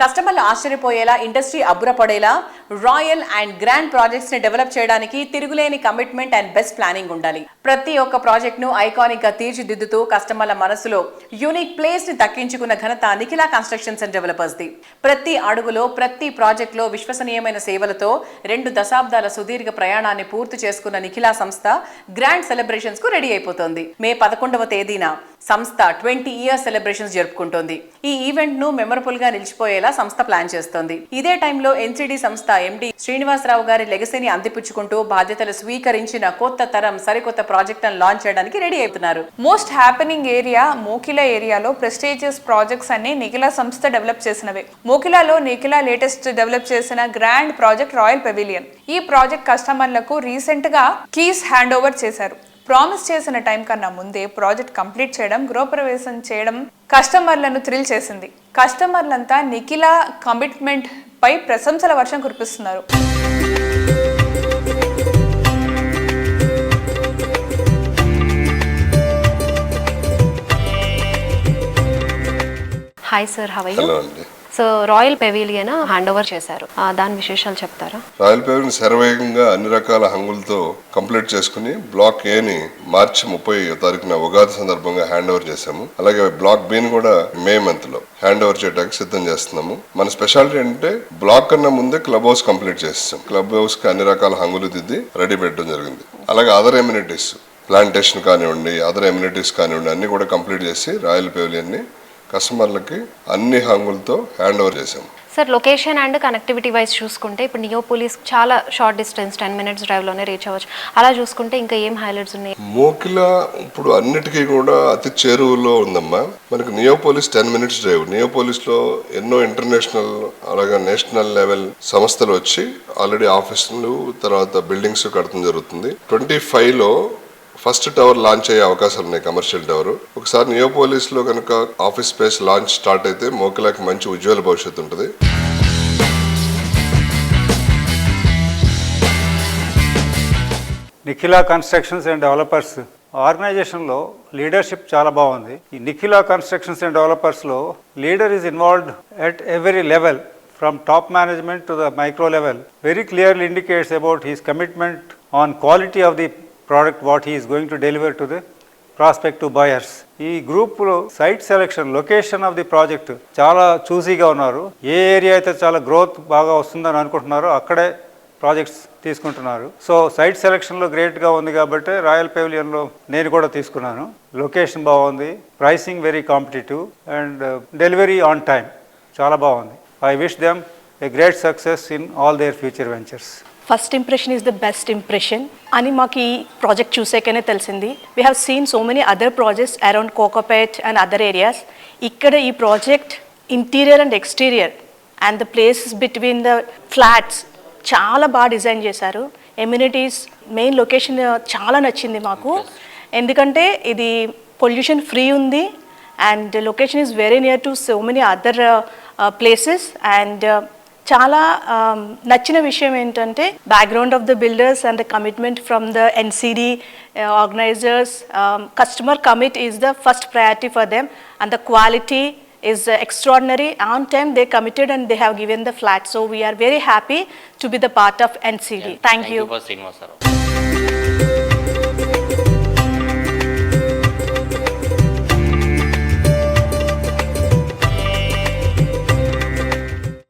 కస్టమర్లు ఆశ్చర్యపోయేలా, ఇండస్ట్రీ అబ్బురపడేలా రాయల్ అండ్ గ్రాండ్ ప్రాజెక్ట్స్ ని డెవలప్ చేయడానికి తిరుగులేని కమిట్మెంట్ అండ్ బెస్ట్ ప్లానింగ్ ఉండాలి. ప్రతి ఒక్క ప్రాజెక్ట్ ను ఐకానిక్ గా తీర్చిదిద్దుతూ కస్టమర్ల మనసులో యూనిక్ ప్లేస్ ని దక్కించుకున్న ఘనత Nikhila constructions and developers the. ప్రతి అడుగులో, ప్రతి ప్రాజెక్ట్ లో విశ్వసనీయమైన సేవలతో 2 దశాబ్దాల సుదీర్ఘ ప్రయాణాన్ని పూర్తి చేసుకున్న నిఖిలా సంస్థ గ్రాండ్ సెలబ్రేషన్స్ కు రెడీ అయిపోతోంది. మే 11వ తేదీన సంస్థ 20 ఇయర్స్ సెలబ్రేషన్స్ జరుపుకుంటోంది. ఈ ఈవెంట్ ను మెమరబుల్ గా నిలిచిపోయేలా సంస్థ ప్లాన్ చేస్తోంది. ఇదే టైంలో ఎన్సిడి సంస్థ ఎండి శ్రీనివాసరావు గారి లెగసీని అందిపుచ్చుకుంటూ బాధ్యతలు స్వీకరించిన కొత్త తరం సరికొత్త ప్రాజెక్టులను లాంచ్ చేయడానికి రెడీ అవుతున్నారు. మోస్ట్ హ్యాపెనింగ్ ఏరియా మోకిలా ఏరియాలో ప్రెస్టీజియస్ ప్రాజెక్ట్స్ అన్ని నిఖిలా సంస్థ డెవలప్ చేసినవే. మోకిలాలో నిఖిలా లేటెస్ట్ డెవలప్ చేసిన గ్రాండ్ ప్రాజెక్ట్ రాయల్ పెవిలియన్. ఈ ప్రాజెక్ట్ కస్టమర్లకు రీసెంట్ గా కీస్ హ్యాండ్ ఓవర్ చేశారు. ప్రామిస్ చేసిన టైం కన్నా ముందే ప్రాజెక్ట్ కంప్లీట్ చేయడం, గృహప్రవేశం చేయడం కస్టమర్లను థ్రిల్ చేసింది. కస్టమర్లంతా నిఖిలా కమిట్మెంట్ పై ప్రశంసల వర్షం కురిపిస్తున్నారు. Hi sir, how are you? So Royal Pavilion hand over చేశారు, దాని విశేషాలు చెప్తారా? రాయల్ పెవిలియన్ శరవేగంగా అన్ని రకాల హంగులతో కంప్లీట్ చేసుకుని బ్లాక్ ఏ ని మార్చి 30వ తారీఖున ఉగాది సందర్భంగా హ్యాండ్ ఓవర్ చేశాము. అలాగే బ్లాక్ బి ని కూడా మే మంత్ లో హ్యాండ్ ఓవర్ చేయడానికి సిద్ధం చేస్తున్నాము. మన స్పెషాలిటీ అంటే బ్లాక్ కన్నా ముందే క్లబ్ హౌస్ కంప్లీట్ చేస్తాం. క్లబ్ హౌస్ కి అన్ని రకాల హంగులు దిద్ది రెడీ పెట్టడం జరిగింది. అలాగే అదర్ ఎమ్యూనిటీస్, ప్లాంటేషన్ కానివ్వండి, అదర్ ఎమ్యూనిటీస్ కానివ్వండి, అన్ని కూడా కంప్లీట్ చేసి రాయల్ పెవిలియన్ ని కస్టమర్లకి అన్ని హంగులతో హ్యాండ్ ఓవర్ చేసాము. Sir, location and connectivity wise చూసుకుంటే ఇప్పుడు నియోపోలిస్ చాలా షార్ట్ డిస్టెన్స్ 10 minutes డ్రైవ్ లోనే రీచ్ అవ్వచ్చు. అలా చూసుకుంటే ఇంకా ఏం హైలైట్స్ ఉన్నాయి? మోకిలా ఇప్పుడు అన్నిటికీ కూడా అతి చేరువలో ఉందమ్మా. మనకి నియోపోలిస్ 10 minutes డ్రైవ్. నియోపోలిస్ లో ఎన్నో ఇంటర్నేషనల్ అలాగే నేషనల్ లెవెల్ సంస్థలు వచ్చి ఆల్రెడీ ఆఫీసులు, తర్వాత బిల్డింగ్స్ కట్టడం జరుగుతుంది. 25 లో ఫస్ట్ టవర్ లాంచ్ అయ్యే అవకాశాలు ఉన్నాయి, కమర్షియల్ టవర్. ఒకసారి నియోపోలిస్ లో కనుక ఆఫీస్ స్పేస్ లాంచ్ స్టార్ట్ అయితే మోకిలాకి మంచి ఉజ్వల భవిష్యత్తు ఉంటుంది. నిఖిలా కన్స్ట్రక్షన్స్ అండ్ డెవలపర్స్ ఆర్గనైజేషన్లో లీడర్షిప్ చాలా బాగుంది. ఈ నిఖిలా కన్స్ట్రక్షన్స్ అండ్ డెవలపర్స్లో leader is involved at every level, from top management to the micro level, very clearly indicates about his commitment on quality of the product what he is going to deliver to the prospective buyers. ఈ గ్రూప్లో site selection, location of the project చాలా చూసీగా ఉన్నారు. ఏ area అయితే చాలా growth బాగా వస్తుందని అనుకుంటున్నారో అక్కడే ప్రాజెక్ట్స్ తీసుకుంటున్నారు. సో సైట్ సెలెక్షన్లో గ్రేట్గా ఉంది కాబట్టి రాయల్ పెవిలియన్లో నేను కూడా తీసుకున్నాను. లొకేషన్ బాగుంది, pricing very competitive and delivery on time చాలా బాగుంది. I wish them a great success in all their future ventures. First impression is the best impression. అని మాకు ఈ ప్రాజెక్ట్ చూసాకనే తెలిసింది. We have seen so many other projects around Kokopet and other areas. ఇక్కడ ఈ project interior and exterior and the places between the flats చాలా బాగా design చేశారు. Amenities, main location చాలా నచ్చింది మాకు. ఎందుకంటే ఇది పొల్యూషన్ ఫ్రీ ఉంది and location is very near to so many other places. And చాలా నచ్చిన విషయం ఏంటంటే background of the builders and the commitment from the NCD organisers. Customer commit is the first priority for them and the quality is extraordinary. On time they committed and they have given the flat. So we are very happy to be the part of NCD. Thank you. Thank you for Srinivasarao.